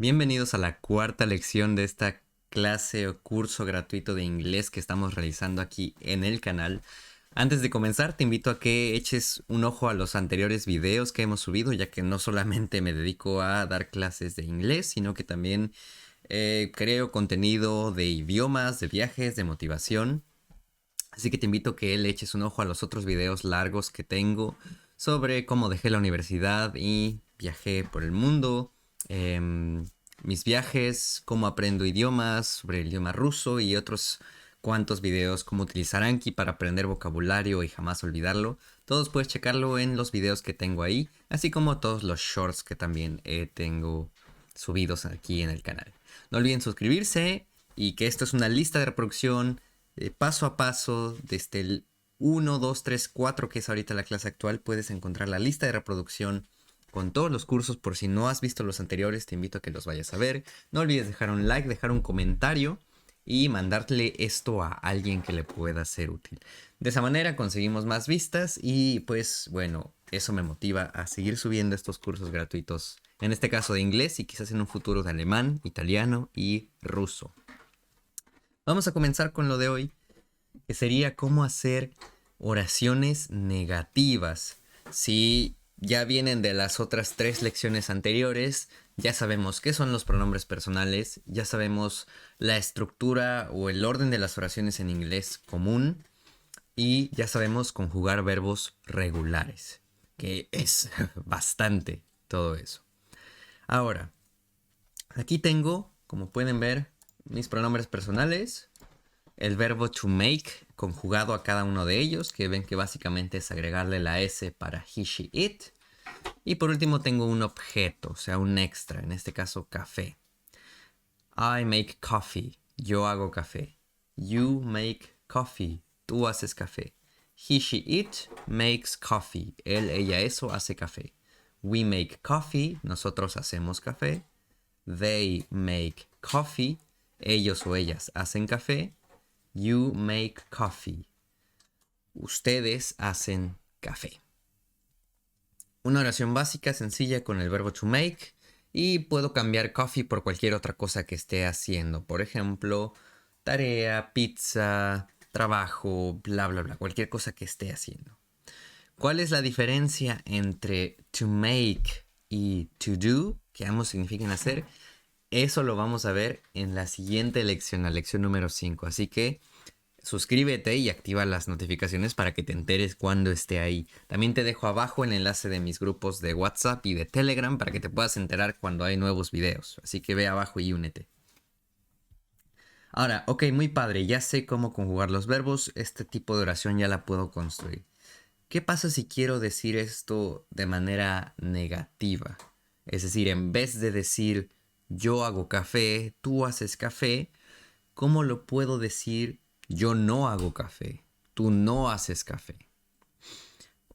Bienvenidos a la cuarta lección de esta clase o curso gratuito de inglés que estamos realizando aquí en el canal. Antes de comenzar, te invito a que eches un ojo a los anteriores videos que hemos subido, ya que no solamente me dedico a dar clases de inglés, sino que también creo contenido de idiomas, de viajes, de motivación. Así que te invito a que le eches un ojo a los otros videos largos que tengo sobre cómo dejé la universidad y viajé por el mundo, mis viajes, cómo aprendo idiomas, sobre el idioma ruso y otros cuantos videos, cómo utilizar Anki para aprender vocabulario y jamás olvidarlo. Todos puedes checarlo en los videos que tengo ahí, así como todos los shorts que también tengo subidos aquí en el canal. No olviden suscribirse y que esto es una lista de reproducción paso a paso desde el 1, 2, 3, 4, que es ahorita la clase actual. Puedes encontrar la lista de reproducción con todos los cursos. Por si no has visto los anteriores, te invito a que los vayas a ver. No olvides dejar un like, dejar un comentario y mandarle esto a alguien que le pueda ser útil. De esa manera conseguimos más vistas y pues bueno, eso me motiva a seguir subiendo estos cursos gratuitos. En este caso de inglés y quizás en un futuro de alemán, italiano y ruso. Vamos a comenzar con lo de hoy, que sería cómo hacer oraciones negativas. Si ya vienen de las otras 3 lecciones anteriores, ya sabemos qué son los pronombres personales, ya sabemos la estructura o el orden de las oraciones en inglés común y ya sabemos conjugar verbos regulares, que es bastante todo eso. Ahora, aquí tengo, como pueden ver, mis pronombres personales, el verbo to make conjugado a cada uno de ellos, que ven que básicamente es agregarle la S para he, she, it. Y por último tengo un objeto, o sea, un extra, en este caso café. I make coffee, yo hago café. You make coffee, tú haces café. He, she, it makes coffee, él, ella, eso hace café. We make coffee, nosotros hacemos café. They make coffee, ellos o ellas hacen café. You make coffee. Ustedes hacen café. Una oración básica, sencilla, con el verbo to make. Y puedo cambiar coffee por cualquier otra cosa que esté haciendo. Por ejemplo, tarea, pizza, trabajo, bla, bla, bla. Cualquier cosa que esté haciendo. ¿Cuál es la diferencia entre to make y to do? Que ambos significan hacer. Eso lo vamos a ver en la siguiente lección, la lección número 5. Así que suscríbete y activa las notificaciones para que te enteres cuando esté ahí. También te dejo abajo el enlace de mis grupos de WhatsApp y de Telegram para que te puedas enterar cuando hay nuevos videos. Así que ve abajo y únete. Ahora, ok, muy padre, ya sé cómo conjugar los verbos, este tipo de oración ya la puedo construir. ¿Qué pasa si quiero decir esto de manera negativa? Es decir, en vez de decir yo hago café, tú haces café, ¿cómo lo puedo decir yo no hago café, tú no haces café?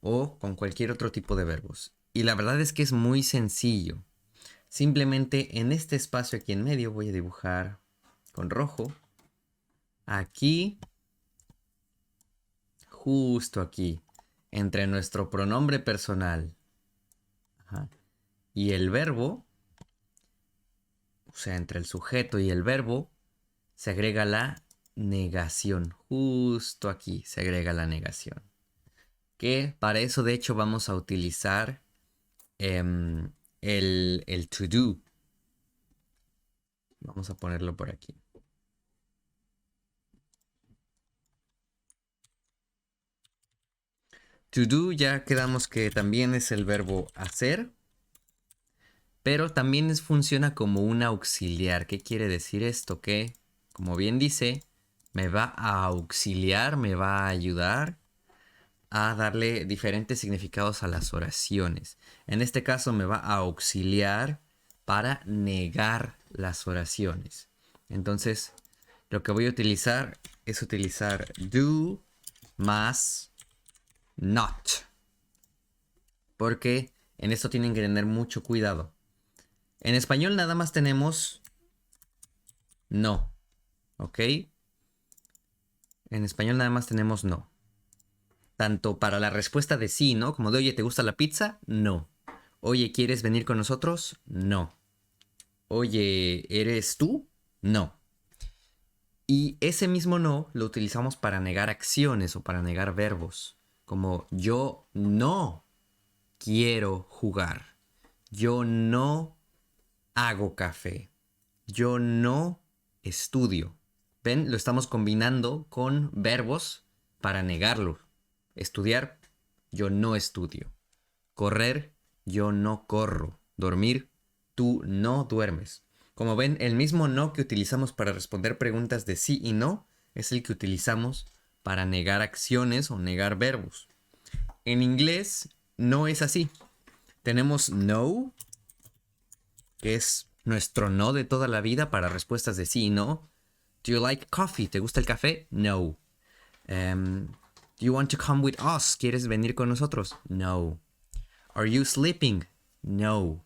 O con cualquier otro tipo de verbos. Y la verdad es que es muy sencillo. Simplemente en este espacio aquí en medio voy a dibujar con rojo. Aquí, justo aquí, entre nuestro pronombre personal, ajá, y el verbo, o sea, entre el sujeto y el verbo, se agrega la negación. Justo aquí se agrega la negación. Que para eso de hecho vamos a utilizar el to do. Vamos a ponerlo por aquí. To do ya quedamos que también es el verbo hacer, pero también funciona como un auxiliar. ¿Qué quiere decir esto? Que, como bien dice, me va a auxiliar, me va a ayudar a darle diferentes significados a las oraciones. En este caso me va a auxiliar para negar las oraciones. Entonces, lo que voy a utilizar es utilizar do más not. Porque en esto tienen que tener mucho cuidado. En español nada más tenemos no. ¿Ok? En español nada más tenemos no. Tanto para la respuesta de sí, ¿no? Como de, oye, ¿te gusta la pizza? No. Oye, ¿quieres venir con nosotros? No. Oye, ¿eres tú? No. Y ese mismo no lo utilizamos para negar acciones o para negar verbos. Como yo no quiero jugar. Yo no hago café. Yo no estudio. ¿Ven? Lo estamos combinando con verbos para negarlo. Estudiar, yo no estudio. Correr, yo no corro. Dormir, tú no duermes. Como ven, el mismo no que utilizamos para responder preguntas de sí y no es el que utilizamos para negar acciones o negar verbos. En inglés no es así. Tenemos no, que es nuestro no de toda la vida para respuestas de sí y no. Do you like coffee? ¿Te gusta el café? No. Do you want to come with us? ¿Quieres venir con nosotros? No. Are you sleeping? No.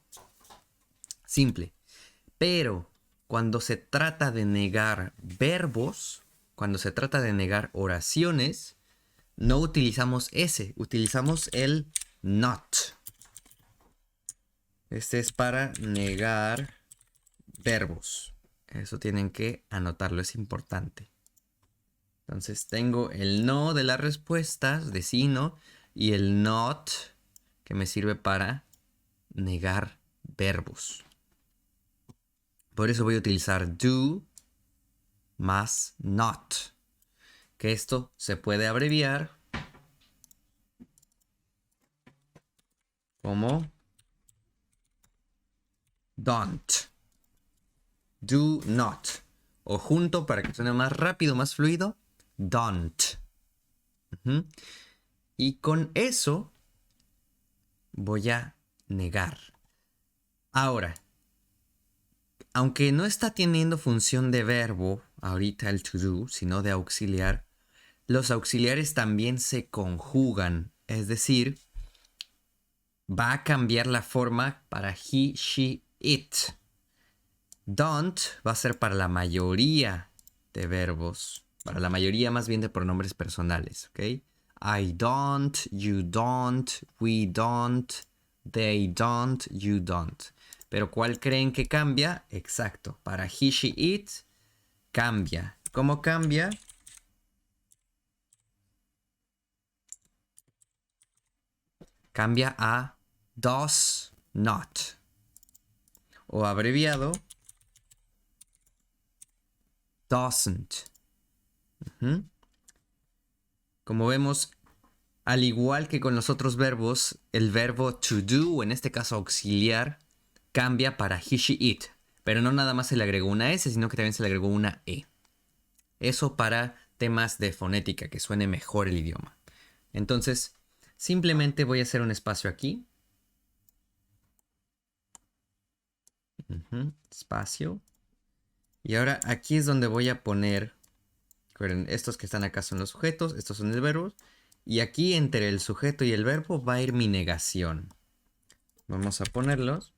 Simple. Pero cuando se trata de negar verbos, cuando se trata de negar oraciones, no utilizamos ese, utilizamos el not. Este es para negar verbos. Eso tienen que anotarlo, es importante. Entonces tengo el no de las respuestas, de sí, no, y el not, que me sirve para negar verbos. Por eso voy a utilizar do más not. Que esto se puede abreviar como don't. Do not. O junto para que suene más rápido, más fluido, don't. Y con eso voy a negar. Ahora, aunque no está teniendo función de verbo ahorita el to do, sino de auxiliar, los auxiliares también se conjugan. Es decir, va a cambiar la forma para he, she, it. Don't va a ser para la mayoría de verbos. Para la mayoría más bien de pronombres personales, ¿ok? I don't, you don't, we don't, they don't, you don't. Pero ¿cuál creen que cambia? Exacto. Para he, she, it, cambia. ¿Cómo cambia? Cambia a does not. O abreviado, doesn't. Como vemos, al igual que con los otros verbos, el verbo to do, o en este caso auxiliar, cambia para he, she, it. Pero no nada más se le agregó una S, sino que también se le agregó una E. Eso para temas de fonética, que suene mejor el idioma. Entonces, simplemente voy a hacer un espacio aquí. Espacio. Y ahora aquí es donde voy a poner, recuerden, estos que están acá son los sujetos, estos son el verbo. Y aquí entre el sujeto y el verbo va a ir mi negación. Vamos a ponerlos.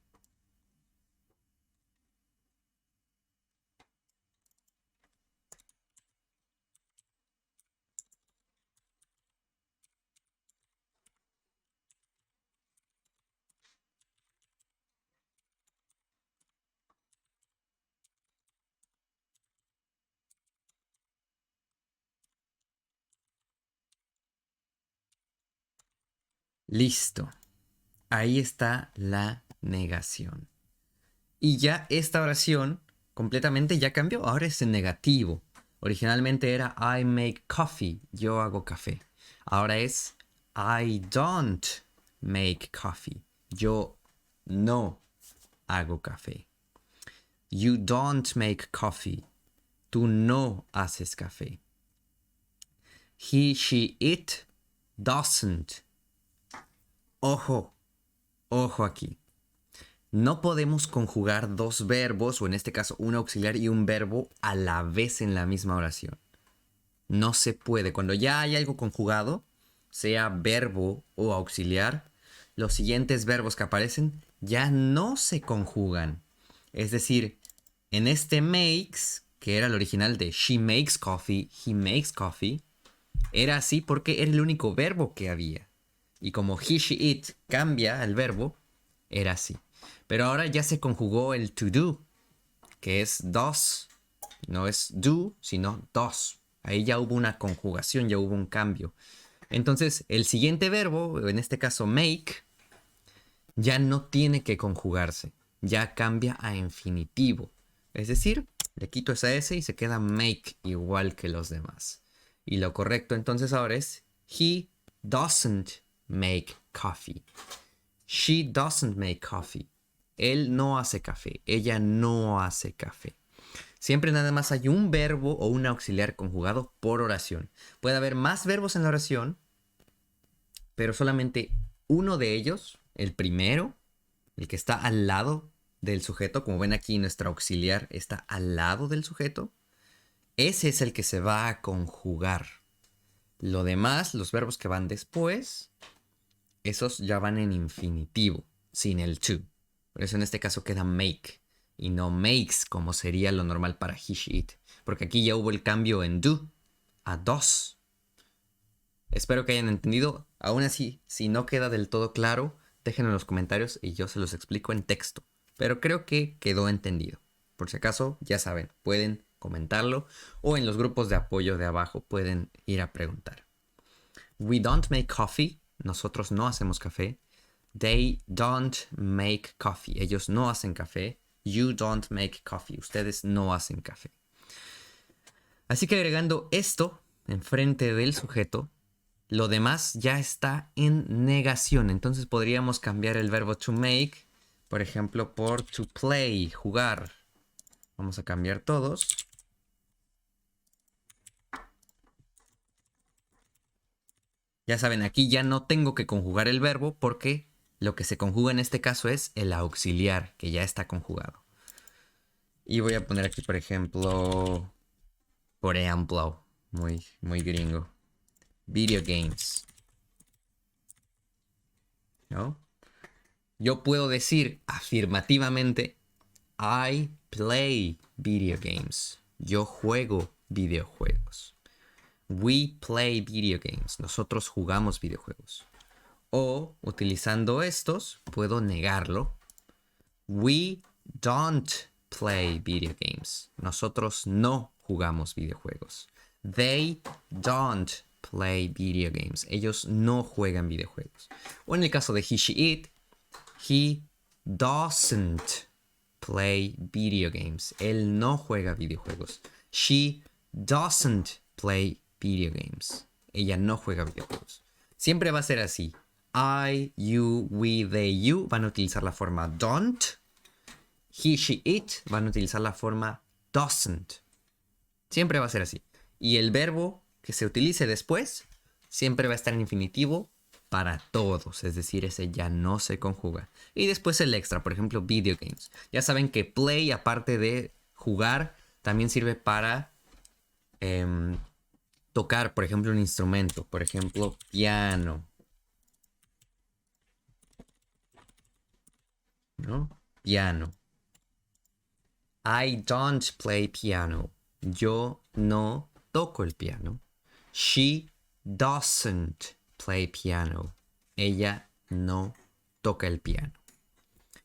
Listo. Ahí está la negación. Y ya esta oración completamente ya cambió. Ahora es en negativo. Originalmente era I make coffee. Yo hago café. Ahora es I don't make coffee. Yo no hago café. You don't make coffee. Tú no haces café. He, she, it doesn't. Ojo, ojo aquí. No podemos conjugar dos verbos, o en este caso un auxiliar y un verbo, a la vez en la misma oración. No se puede. Cuando ya hay algo conjugado, sea verbo o auxiliar, los siguientes verbos que aparecen ya no se conjugan. Es decir, en este makes, que era el original de she makes coffee, he makes coffee, era así porque era el único verbo que había. Y como he, she, it cambia el verbo, era así. Pero ahora ya se conjugó el to do. que es does. No es do, sino does. Ahí ya hubo una conjugación, ya hubo un cambio. Entonces, el siguiente verbo, en este caso make, ya no tiene que conjugarse. Ya cambia a infinitivo. Es decir, le quito esa S y se queda make igual que los demás. Y lo correcto entonces ahora es he doesn't make coffee. She doesn't make coffee. Él no hace café. Ella no hace café. Siempre nada más hay un verbo o un auxiliar conjugado por oración. Puede haber más verbos en la oración, pero solamente uno de ellos, el primero, el que está al lado del sujeto, como ven aquí nuestro auxiliar está al lado del sujeto, ese es el que se va a conjugar. Lo demás, los verbos que van después, esos ya van en infinitivo, sin el to. Por eso en este caso queda make y no makes como sería lo normal para he, she, it. Porque aquí ya hubo el cambio en do a does. Espero que hayan entendido. Aún así, si no queda del todo claro, déjenlo en los comentarios y yo se los explico en texto. Pero creo que quedó entendido. Por si acaso, ya saben, pueden comentarlo o en los grupos de apoyo de abajo pueden ir a preguntar. We don't make coffee. Nosotros no hacemos café. They don't make coffee. Ellos no hacen café. You don't make coffee. Ustedes no hacen café. Así que agregando esto enfrente del sujeto, lo demás ya está en negación. Entonces podríamos cambiar el verbo to make, por ejemplo, por to play, jugar. Vamos a cambiar todos. Ya saben, aquí ya no tengo que conjugar el verbo porque lo que se conjuga en este caso es el auxiliar, que ya está conjugado. Y voy a poner aquí, por ejemplo, muy gringo. Video games. ¿No? Yo puedo decir afirmativamente, I play video games. Yo juego videojuegos. We play video games. Nosotros jugamos videojuegos. O, utilizando estos, puedo negarlo. We don't play video games. Nosotros no jugamos videojuegos. They don't play video games. Ellos no juegan videojuegos. O en el caso de he, she, it, he doesn't play video games. Él no juega videojuegos. She doesn't play video games. Ella no juega videojuegos. Siempre va a ser así. I, you, we, they, you van a utilizar la forma don't. He, she, it van a utilizar la forma doesn't. Siempre va a ser así. Y el verbo que se utilice después siempre va a estar en infinitivo para todos. Es decir, ese ya no se conjuga. Y después el extra, por ejemplo, video games. Ya saben que play, aparte de jugar, también sirve para tocar, por ejemplo, un instrumento. Por ejemplo, piano. ¿No? Piano. I don't play piano. Yo no toco el piano. She doesn't play piano. Ella no toca el piano.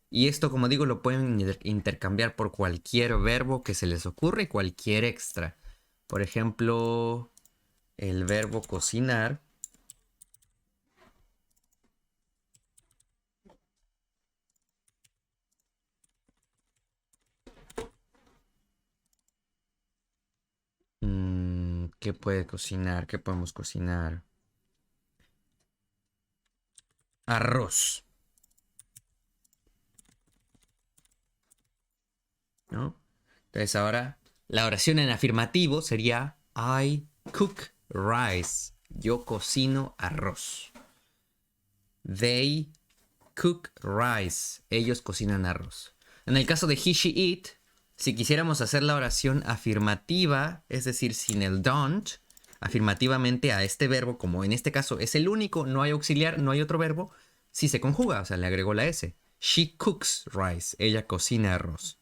Y esto, como digo, lo pueden intercambiar por cualquier verbo que se les ocurra y cualquier extra. Por ejemplo, el verbo cocinar. ¿Qué puede cocinar? ¿Qué podemos cocinar? Arroz. ¿No? Entonces ahora la oración en afirmativo sería I cook rice. Yo cocino arroz. They cook rice. Ellos cocinan arroz. En el caso de he, she, it, si quisiéramos hacer la oración afirmativa, es decir, sin el don't, afirmativamente a este verbo, como en este caso es el único, no hay auxiliar, no hay otro verbo, sí se conjuga, o sea, le agregó la S. She cooks rice. Ella cocina arroz.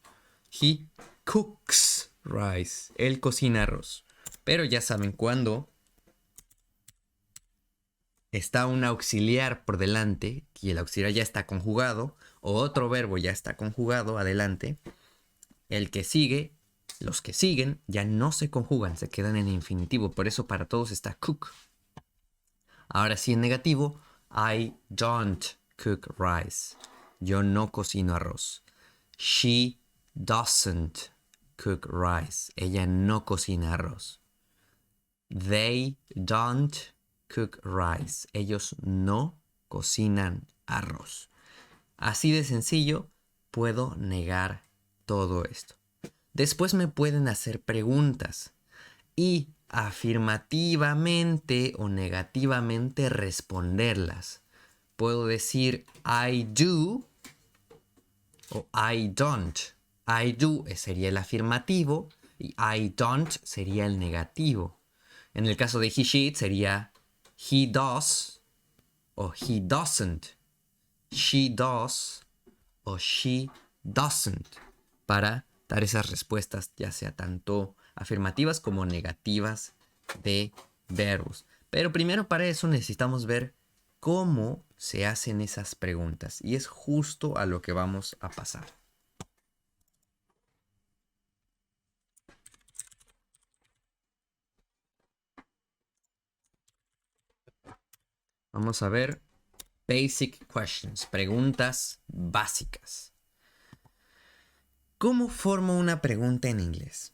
He cooks rice. Él cocina arroz. Pero ya saben, cuando está un auxiliar por delante y el auxiliar ya está conjugado, o otro verbo ya está conjugado adelante, el que sigue, los que siguen, ya no se conjugan, se quedan en infinitivo. Por eso para todos está cook. Ahora sí en negativo, I don't cook rice. Yo no cocino arroz. She doesn't cook rice. Ella no cocina arroz. They don't cook rice. Ellos no cocinan arroz. Así de sencillo, puedo negar todo esto. Después me pueden hacer preguntas y afirmativamente o negativamente responderlas. Puedo decir I do o I don't. I do sería el afirmativo y I don't sería el negativo. En el caso de he, she, sería he does o he doesn't. She does o she doesn't. Para dar esas respuestas, ya sea tanto afirmativas como negativas de verbos. Pero primero para eso necesitamos ver cómo se hacen esas preguntas. Y es justo a lo que vamos a pasar. Vamos a ver basic questions, preguntas básicas. ¿Cómo formo una pregunta en inglés?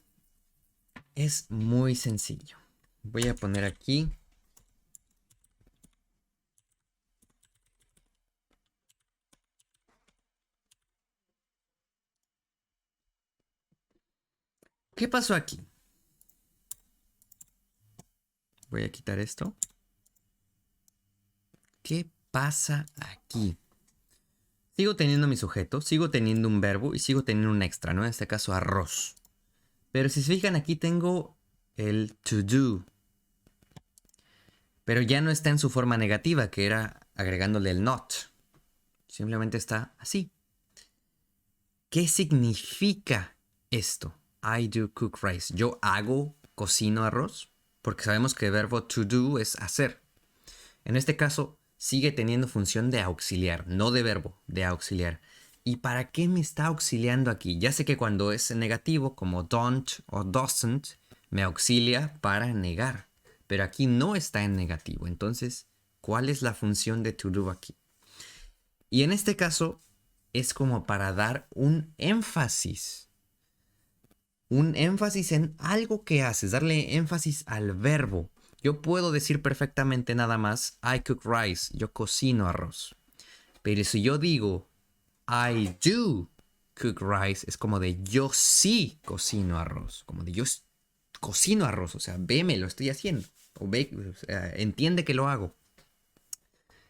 Es muy sencillo. Voy a poner aquí ¿qué pasó aquí? Voy a quitar esto. ¿Qué pasa aquí? Sigo teniendo mi sujeto, sigo teniendo un verbo y sigo teniendo un extra, ¿no? En este caso arroz. Pero si se fijan aquí tengo el to do. Pero ya no está en su forma negativa, que era agregándole el not. Simplemente está así. ¿Qué significa esto? I do cook rice. Yo hago, cocino arroz. Porque sabemos que el verbo to do es hacer. En este caso, sigue teniendo función de auxiliar, no de verbo, de auxiliar. ¿Y para qué me está auxiliando aquí? Ya sé que cuando es negativo, como don't o doesn't, me auxilia para negar. Pero aquí no está en negativo. Entonces, ¿cuál es la función de to do aquí? Y en este caso, es como para dar un énfasis. Un énfasis en algo que haces, darle énfasis al verbo. Yo puedo decir perfectamente nada más, I cook rice, yo cocino arroz. Pero si yo digo, I do cook rice, es como de yo sí cocino arroz. Como de yo cocino arroz, o sea, veme, lo estoy haciendo. O ve, o sea, entiende que lo hago.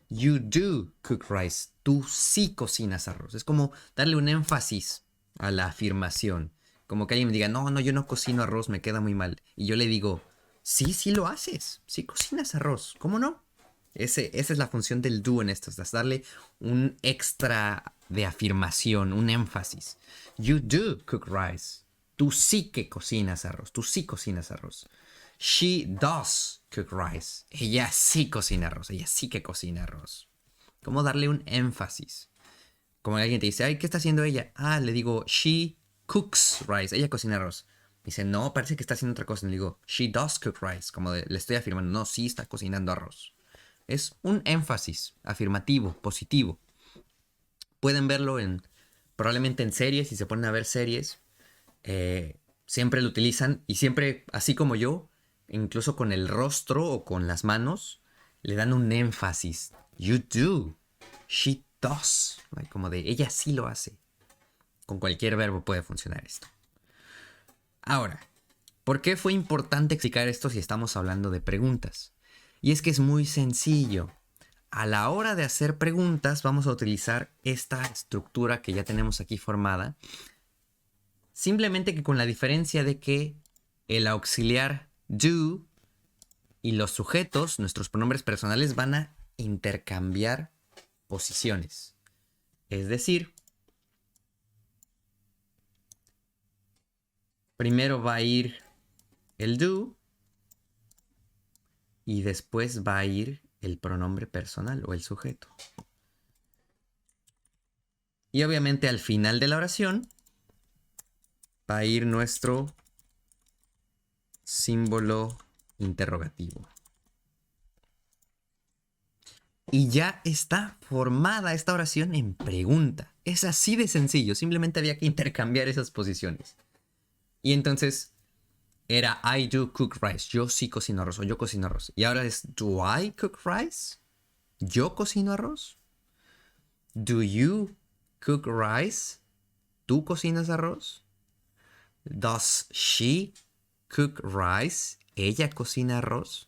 You do cook rice, tú sí cocinas arroz. Es como darle un énfasis a la afirmación. Como que alguien me diga, no, no, yo no cocino arroz, me queda muy mal. Y yo le digo, sí, sí lo haces, sí cocinas arroz, ¿cómo no? Esa es la función del do en esto, es darle un extra de afirmación, un énfasis. You do cook rice. Tú sí que cocinas arroz, tú sí cocinas arroz. She does cook rice. Ella sí cocina arroz, ella sí que cocina arroz. ¿Cómo darle un énfasis? Como alguien te dice, ay, ¿qué está haciendo ella? Ah, le digo, she cooks rice. Ella cocina arroz. Dice, no, parece que está haciendo otra cosa. Y le digo, she does cook rice. Como le estoy afirmando, no, sí está cocinando arroz. Es un énfasis afirmativo, positivo. Pueden verlo probablemente en series, si se ponen a ver series. Siempre lo utilizan y siempre, así como yo, incluso con el rostro o con las manos, le dan un énfasis. You do. She does. Como de ella sí lo hace. Con cualquier verbo puede funcionar esto. Ahora, ¿por qué fue importante explicar esto si estamos hablando de preguntas? Y es que es muy sencillo. A la hora de hacer preguntas vamos a utilizar esta estructura que ya tenemos aquí formada. Simplemente que con la diferencia de que el auxiliar do y los sujetos, nuestros pronombres personales, van a intercambiar posiciones. Es decir, primero va a ir el do y después va a ir el pronombre personal o el sujeto. Y obviamente al final de la oración va a ir nuestro símbolo interrogativo. Y ya está formada esta oración en pregunta. Es así de sencillo, simplemente había que intercambiar esas posiciones. Y entonces era I do cook rice. Yo sí cocino arroz o yo cocino arroz. Y ahora es do I cook rice? ¿Yo cocino arroz? Do you cook rice? ¿Tú cocinas arroz? Does she cook rice? ¿Ella cocina arroz?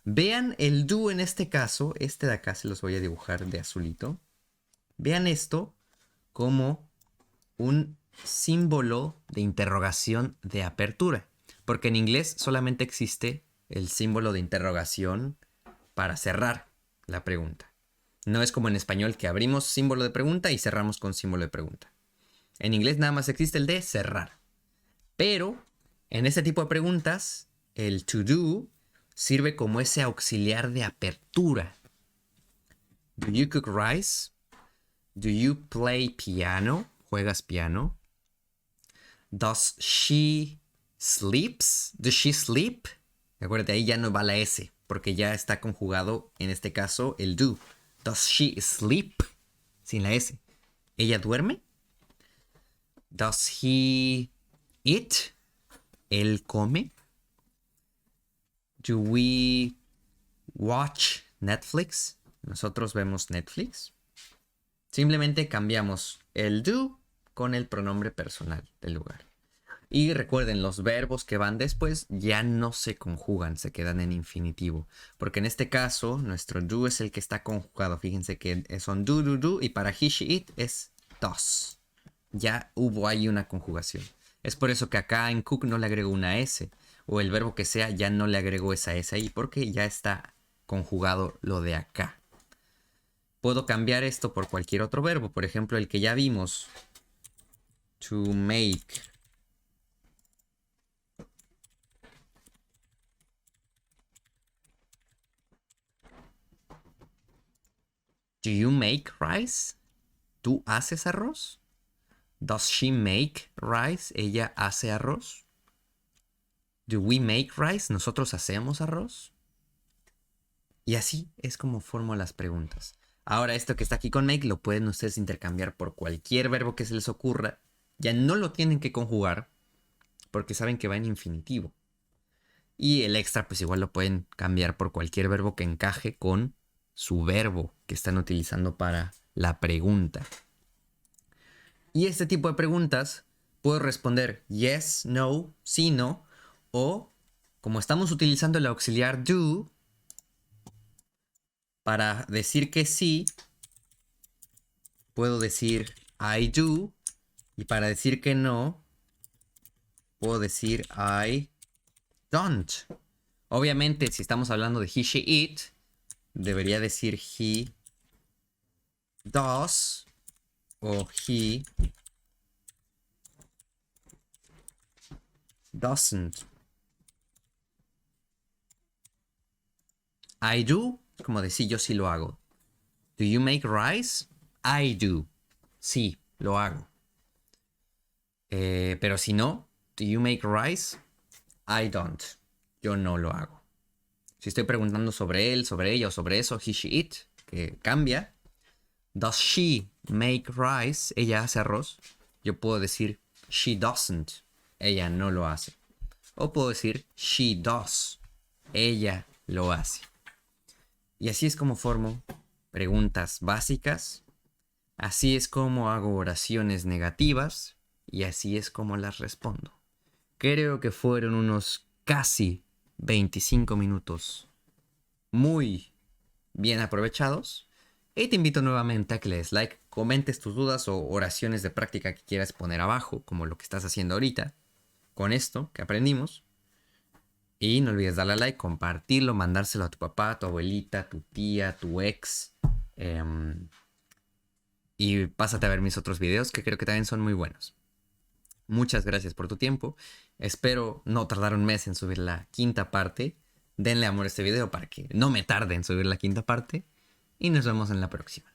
Vean el do en este caso. Este de acá se los voy a dibujar de azulito. Vean esto como un símbolo de interrogación de apertura. Porque en inglés solamente existe el símbolo de interrogación para cerrar la pregunta. No es como en español que abrimos símbolo de pregunta y cerramos con símbolo de pregunta. En inglés nada más existe el de cerrar. Pero en este tipo de preguntas, el to do sirve como ese auxiliar de apertura. Do you cook rice? Do you play piano? ¿Juegas piano? Does she sleeps? Does she sleep? Acuérdate, ahí ya no va la S, porque ya está conjugado, en este caso, el do. Does she sleep? Sin la S. ¿Ella duerme? Does he eat? ¿Él come? Do we watch Netflix? ¿Nosotros vemos Netflix? Simplemente cambiamos el do con el pronombre personal del lugar. Y recuerden, los verbos que van después ya no se conjugan, se quedan en infinitivo. Porque en este caso, nuestro do es el que está conjugado. Fíjense que son do, do, do. Y para he, she, it es does. Ya hubo ahí una conjugación. Es por eso que acá en cook no le agrego una S. O el verbo que sea ya no le agrego esa S ahí. Porque ya está conjugado lo de acá. Puedo cambiar esto por cualquier otro verbo. Por ejemplo, el que ya vimos. To make. Do you make rice? ¿Tú haces arroz? Does she make rice? ¿Ella hace arroz? Do we make rice? ¿Nosotros hacemos arroz? Y así es como formo las preguntas. Ahora esto que está aquí con make lo pueden ustedes intercambiar por cualquier verbo que se les ocurra. Ya no lo tienen que conjugar porque saben que va en infinitivo. Y el extra pues igual lo pueden cambiar por cualquier verbo que encaje con su verbo que están utilizando para la pregunta. Y este tipo de preguntas puedo responder yes, no, sí, no. O como estamos utilizando el auxiliar do, para decir que sí, puedo decir I do. Y para decir que no, puedo decir I don't. Obviamente, si estamos hablando de he, she, it, debería decir he does o he doesn't. I do, es como decir yo sí lo hago. Do you make rice? I do. Sí, lo hago. Pero si no, do you make rice? I don't. Yo no lo hago. Si estoy preguntando sobre él, sobre ella o sobre eso, he, she, it, que cambia. Does she make rice? Ella hace arroz. Yo puedo decir she doesn't. Ella no lo hace. O puedo decir she does. Ella lo hace. Y así es como formo preguntas básicas. Así es como hago oraciones negativas. Y así es como las respondo. Creo que fueron unos casi 25 minutos muy bien aprovechados. Y te invito nuevamente a que le des like, comentes tus dudas o oraciones de práctica que quieras poner abajo, como lo que estás haciendo ahorita, con esto que aprendimos. Y no olvides darle a like, compartirlo, mandárselo a tu papá, a tu abuelita, a tu tía, a tu ex. Y pásate a ver mis otros videos que creo que también son muy buenos. Muchas gracias por tu tiempo. Espero no tardar un mes en subir la quinta parte. Denle amor a este video para que no me tarde en subir la quinta parte. Y nos vemos en la próxima.